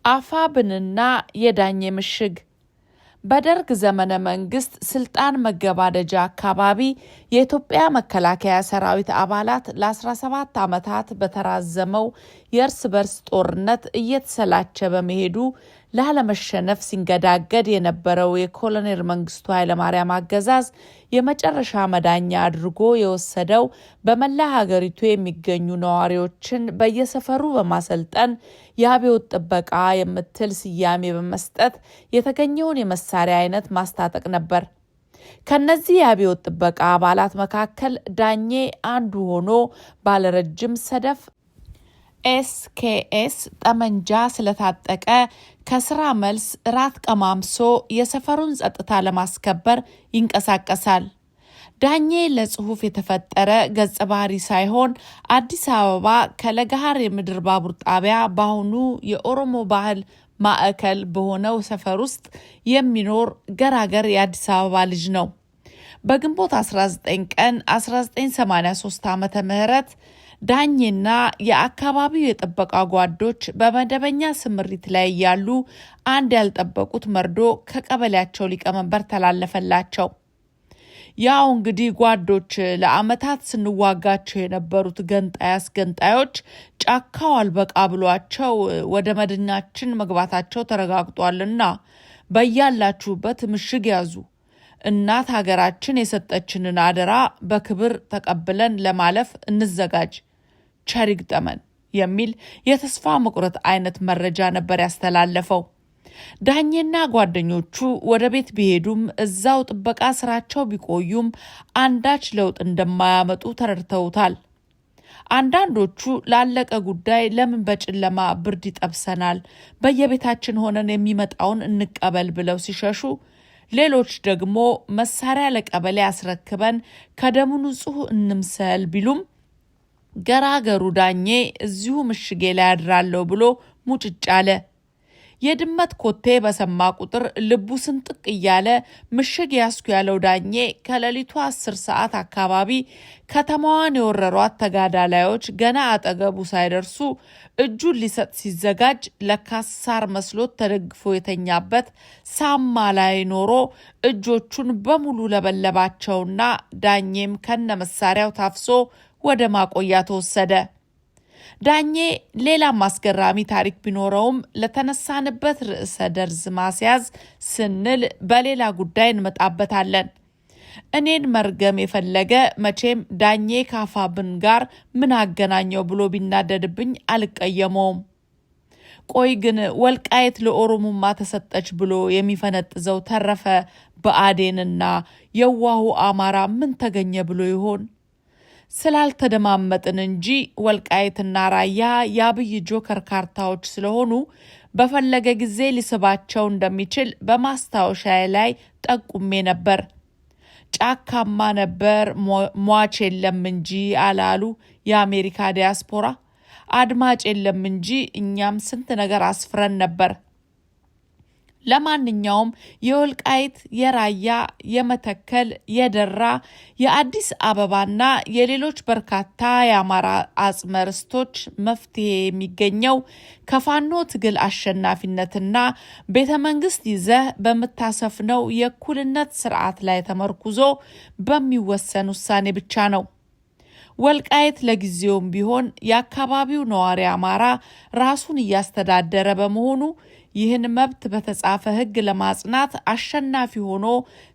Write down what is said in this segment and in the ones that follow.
አፋብንና የዳኜ ምሽግ በደርግ ዘመነ መንግስት ስልጣን መገባደጃ አካባቢ የኢትዮጵያ መከላከያ ሰራዊት አባላት ለ17 ዓመታት በተራዘመው የእርስ በርስ ጦርነት እየተሰላቸ በመሄዱ ላለመሸነፍ ሲንገዳገድ የነበረው የኮሎኔል መንግስቱ ኃይለማርያም አገዛዝ የመጨረሻ መዳኛ አድርጎ የወሰደው በመላ ሀገሪቱ የሚገኙ ነዋሪዎችን በየሰፈሩ በማሰልጠን የአብዮት ጥበቃ የምትል ስያሜ በመስጠት የተገኘውን የመሳሪያ አይነት ማስታጠቅ ነበር። ከነዚህ የአብዮት ጥበቃ አባላት መካከል ዳኜ አንዱ ሆኖ ባለረጅም ሰደፍ ኤስኬኤስ ጠመንጃ ስለታጠቀ ከስራ መልስ ራት ቀማምሶ የሰፈሩን ጸጥታ ለማስከበር ይንቀሳቀሳል። ዳኜ ለጽሁፍ የተፈጠረ ገጸ ባህሪ ሳይሆን አዲስ አበባ ከለገሃር የምድር ባቡር ጣቢያ በአሁኑ የኦሮሞ ባህል ማዕከል በሆነው ሰፈር ውስጥ የሚኖር ገራገር የአዲስ አበባ ልጅ ነው። በግንቦት 19 ቀን 1983 ዓመተ ምህረት ዳኜና የአካባቢው የጥበቃ ጓዶች በመደበኛ ስምሪት ላይ ያሉ አንድ ያልጠበቁት መርዶ ከቀበሌያቸው ሊቀመንበር ተላለፈላቸው። ያው እንግዲህ ጓዶች ለአመታት ስንዋጋቸው የነበሩት ገንጣይ አስገንጣዮች ጫካው አልበቃ ብሏቸው ወደ መዲናችን መግባታቸው ተረጋግጧልና በያላችሁበት ምሽግ ያዙ፣ እናት ሀገራችን የሰጠችንን አደራ በክብር ተቀብለን ለማለፍ እንዘጋጅ፣ ቸር ይግጠመን የሚል የተስፋ መቁረጥ አይነት መረጃ ነበር ያስተላለፈው። ዳኜና ጓደኞቹ ወደ ቤት ቢሄዱም እዛው ጥበቃ ስራቸው ቢቆዩም አንዳች ለውጥ እንደማያመጡ ተረድተውታል። አንዳንዶቹ ላለቀ ጉዳይ ለምን በጨለማ ብርድ ይጠብሰናል፣ በየቤታችን ሆነን የሚመጣውን እንቀበል ብለው ሲሸሹ፣ ሌሎች ደግሞ መሳሪያ ለቀበሌ አስረክበን ከደሙ ንጹህ እንምሰል ቢሉም ገራገሩ ዳኜ እዚሁ ምሽጌ ላይ አድራለሁ ብሎ ሙጭጭ አለ። የድመት ኮቴ በሰማ ቁጥር ልቡ ስንጥቅ እያለ ምሽግ ያስኩ ያለው ዳኜ ከሌሊቱ 10 ሰዓት አካባቢ ከተማዋን የወረሯት ተጋዳላዮች ገና አጠገቡ ሳይደርሱ እጁን ሊሰጥ ሲዘጋጅ ለካስ ሳር መስሎት ተደግፎ የተኛበት ሳማ ላይ ኖሮ እጆቹን በሙሉ ለበለባቸውና ዳኜም ከነ መሳሪያው ታፍሶ ወደ ማቆያ ተወሰደ። ዳኜ ሌላም አስገራሚ ታሪክ ቢኖረውም ለተነሳንበት ርዕሰ ደርዝ ማስያዝ ስንል በሌላ ጉዳይ እንመጣበታለን። እኔን መርገም የፈለገ መቼም ዳኜ ከአፋብን ጋር ምን አገናኘው ብሎ ቢናደድብኝ አልቀየመውም። ቆይ ግን ወልቃይት ለኦሮሞማ ተሰጠች ብሎ የሚፈነጥዘው ተረፈ ብአዴንና የዋሁ አማራ ምን ተገኘ ብሎ ይሆን? ስላልተደማመጥን እንጂ ወልቃይትና ራያ የአብይ ጆከር ካርታዎች ስለሆኑ በፈለገ ጊዜ ሊስባቸው እንደሚችል በማስታወሻ ላይ ጠቁሜ ነበር። ጫካማ ነበር ሟች የለም እንጂ አላሉ የአሜሪካ ዲያስፖራ። አድማጭ የለም እንጂ እኛም ስንት ነገር አስፍረን ነበር። ለማንኛውም የወልቃይት፣ የራያ፣ የመተከል፣ የደራ፣ የአዲስ አበባና የሌሎች በርካታ የአማራ አጽመ ርስቶች መፍትሄ የሚገኘው ከፋኖ ትግል አሸናፊነትና ቤተ መንግስት ይዘህ በምታሰፍነው የእኩልነት ስርዓት ላይ ተመርኩዞ በሚወሰን ውሳኔ ብቻ ነው። ወልቃይት ለጊዜውም ቢሆን የአካባቢው ነዋሪ አማራ ራሱን እያስተዳደረ በመሆኑ ይህን መብት በተጻፈ ሕግ ለማጽናት አሸናፊ ሆኖ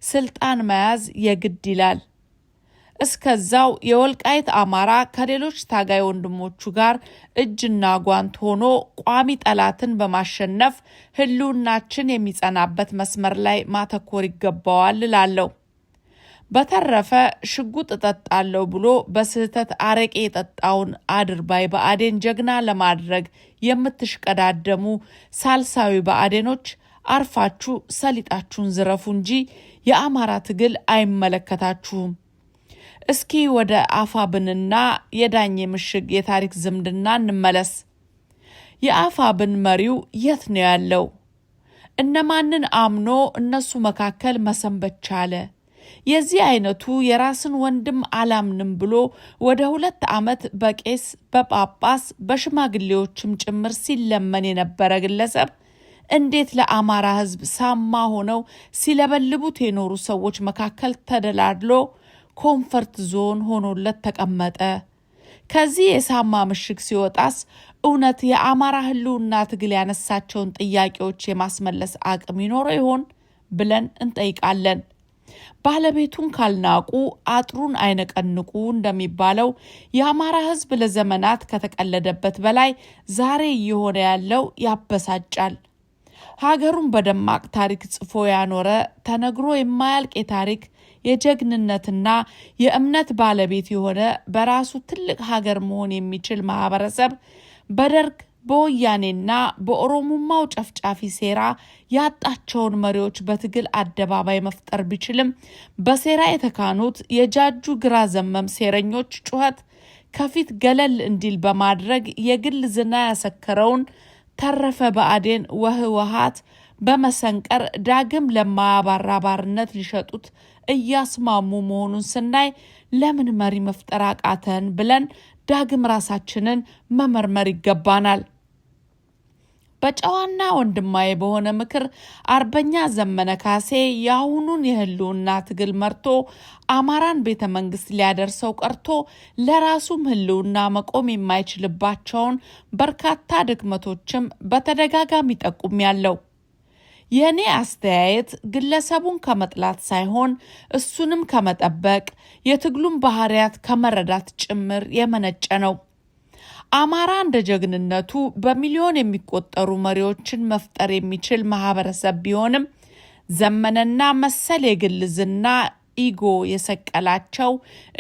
ስልጣን መያዝ የግድ ይላል። እስከዛው የወልቃይት አማራ ከሌሎች ታጋይ ወንድሞቹ ጋር እጅና ጓንት ሆኖ ቋሚ ጠላትን በማሸነፍ ህልውናችን የሚጸናበት መስመር ላይ ማተኮር ይገባዋል እላለሁ። በተረፈ ሽጉጥ እጠጣለሁ ብሎ በስህተት አረቄ የጠጣውን አድርባይ ብአዴን ጀግና ለማድረግ የምትሽቀዳደሙ ሳልሳዊ ብአዴኖች አርፋችሁ ሰሊጣችሁን ዝረፉ እንጂ የአማራ ትግል አይመለከታችሁም። እስኪ ወደ አፋብንና የዳኜ ምሽግ የታሪክ ዝምድና እንመለስ። የአፋብን መሪው የት ነው ያለው? እነማንን አምኖ እነሱ መካከል መሰንበት ቻለ? የዚህ አይነቱ የራስን ወንድም አላምንም ብሎ ወደ 2 ዓመት በቄስ በጳጳስ በሽማግሌዎችም ጭምር ሲለመን የነበረ ግለሰብ እንዴት ለአማራ ሕዝብ ሳማ ሆነው ሲለበልቡት የኖሩ ሰዎች መካከል ተደላድሎ ኮንፈርት ዞን ሆኖለት ተቀመጠ? ከዚህ የሳማ ምሽግ ሲወጣስ እውነት የአማራ ህልውና ትግል ያነሳቸውን ጥያቄዎች የማስመለስ አቅም ይኖረው ይሆን ብለን እንጠይቃለን። ባለቤቱን ካልናቁ አጥሩን አይነቀንቁ እንደሚባለው የአማራ ሕዝብ ለዘመናት ከተቀለደበት በላይ ዛሬ እየሆነ ያለው ያበሳጫል። ሀገሩን በደማቅ ታሪክ ጽፎ ያኖረ ተነግሮ የማያልቅ የታሪክ የጀግንነትና የእምነት ባለቤት የሆነ በራሱ ትልቅ ሀገር መሆን የሚችል ማህበረሰብ በደርግ በወያኔና በኦሮሞማው ጨፍጫፊ ሴራ ያጣቸውን መሪዎች በትግል አደባባይ መፍጠር ቢችልም በሴራ የተካኑት የጃጁ ግራ ዘመም ሴረኞች ጩኸት ከፊት ገለል እንዲል በማድረግ የግል ዝና ያሰከረውን ተረፈ ብአዴን ወህወሓት በመሰንቀር ዳግም ለማያባራ ባርነት ሊሸጡት እያስማሙ መሆኑን ስናይ ለምን መሪ መፍጠር አቃተን ብለን ዳግም ራሳችንን መመርመር ይገባናል። በጨዋና ወንድማዬ በሆነ ምክር አርበኛ ዘመነ ካሴ የአሁኑን የህልውና ትግል መርቶ አማራን ቤተ መንግስት ሊያደርሰው ቀርቶ ለራሱም ህልውና መቆም የማይችልባቸውን በርካታ ድክመቶችም በተደጋጋሚ ጠቁሜያለሁ። የኔ አስተያየት ግለሰቡን ከመጥላት ሳይሆን እሱንም ከመጠበቅ የትግሉን ባህሪያት ከመረዳት ጭምር የመነጨ ነው። አማራ እንደ ጀግንነቱ በሚሊዮን የሚቆጠሩ መሪዎችን መፍጠር የሚችል ማህበረሰብ ቢሆንም ዘመነና መሰል የግል ዝና ኢጎ የሰቀላቸው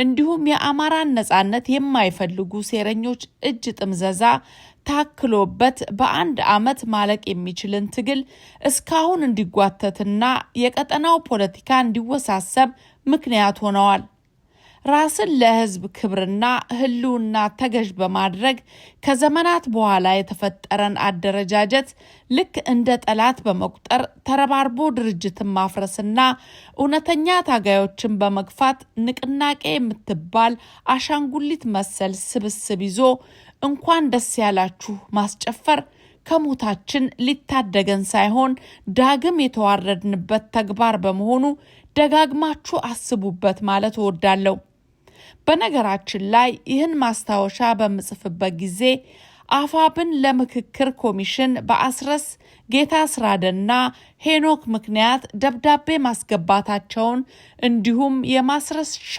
እንዲሁም የአማራን ነጻነት የማይፈልጉ ሴረኞች እጅ ጥምዘዛ ታክሎበት በአንድ ዓመት ማለቅ የሚችልን ትግል እስካሁን እንዲጓተትና የቀጠናው ፖለቲካ እንዲወሳሰብ ምክንያት ሆነዋል። ራስን ለህዝብ ክብርና ህልውና ተገዥ በማድረግ ከዘመናት በኋላ የተፈጠረን አደረጃጀት ልክ እንደ ጠላት በመቁጠር ተረባርቦ ድርጅትን ማፍረስና እውነተኛ ታጋዮችን በመግፋት ንቅናቄ የምትባል አሻንጉሊት መሰል ስብስብ ይዞ እንኳን ደስ ያላችሁ ማስጨፈር ከሞታችን ሊታደገን ሳይሆን ዳግም የተዋረድንበት ተግባር በመሆኑ ደጋግማችሁ አስቡበት ማለት እወዳለሁ። በነገራችን ላይ ይህን ማስታወሻ በምጽፍበት ጊዜ አፋብን ለምክክር ኮሚሽን በአስረስ ጌታ ስራደና ሄኖክ ምክንያት ደብዳቤ ማስገባታቸውን እንዲሁም የማስረሻ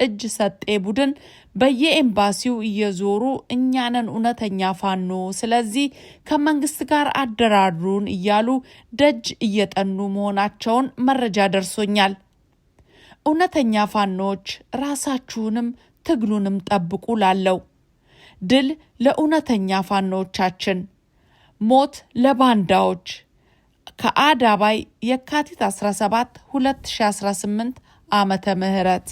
እጅ ሰጤ ቡድን በየኤምባሲው እየዞሩ እኛንን እውነተኛ ፋኖ ስለዚህ ከመንግስት ጋር አደራድሩን እያሉ ደጅ እየጠኑ መሆናቸውን መረጃ ደርሶኛል። እውነተኛ ፋኖች ራሳችሁንም ትግሉንም ጠብቁ ላለው ድል ለእውነተኛ ፋኖቻችን፣ ሞት ለባንዳዎች። ከአዳባይ የካቲት 17 2018 ዓመተ ምህረት